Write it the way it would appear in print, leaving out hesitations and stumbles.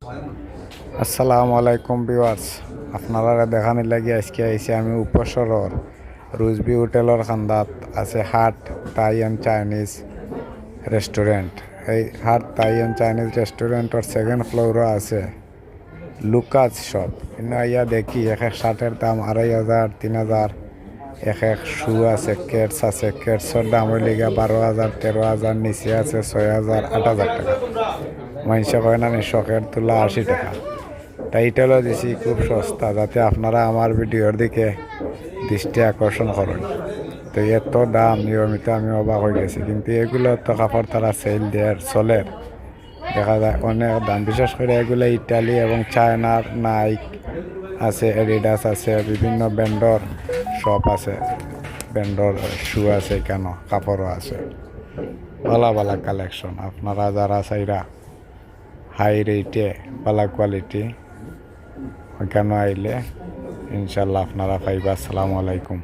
আসসালামু আলাইকুম ভিউয়ার্স, আপনারা দেখানি লাগি আজকে আইসি আমি উপসরর রুজবি হোটেলের খান্দাত আছে হাট থাই অ্যান্ড চাইনিজ রেস্টুরেন্ট। এই হাট থাই অ্যান্ড চাইনিজ রেস্টুরেন্টের সেকেন্ড ফ্লোরও আছে লুকাস শপ। কিন্তু আইয়া দেখি এক এক শার্টের দাম 2,500 3,000, এক এক শু আছে, কেটস আছে, কেটসের দাম হইলে 12,000 13,000, নিচে আছে 6,000 8,000 টাকা। মানুষে কয় না শখের তুলা 80 টাকা। টাইটেলও দিছি খুব সস্তা, যাতে আপনারা আমার ভিডিওর দিকে দৃষ্টি আকর্ষণ করেন। তো এত দাম নিয়মিত আমি অবাক হয়ে গেছি, কিন্তু এগুলো তো কাপড় তারা সেল দেয় চলের, দেখা যায় অনেক দাম। বিশেষ করে এগুলো ইটালি এবং চায়নার নাইক আছে, এডিডাস আছে, বিভিন্ন ব্র্যান্ডর শপ আছে, ব্র্যান্ডর শু আছে, কেন কাপড়ও আছে, ভালো ভালো কালেকশন। আপনারা যারা চাইরা হাই রেটে ভালো কোয়ালিটি ওইখানে আইলে ইনশাল্লাহ আপনারা পাইবা। আসসালামু আলাইকুম।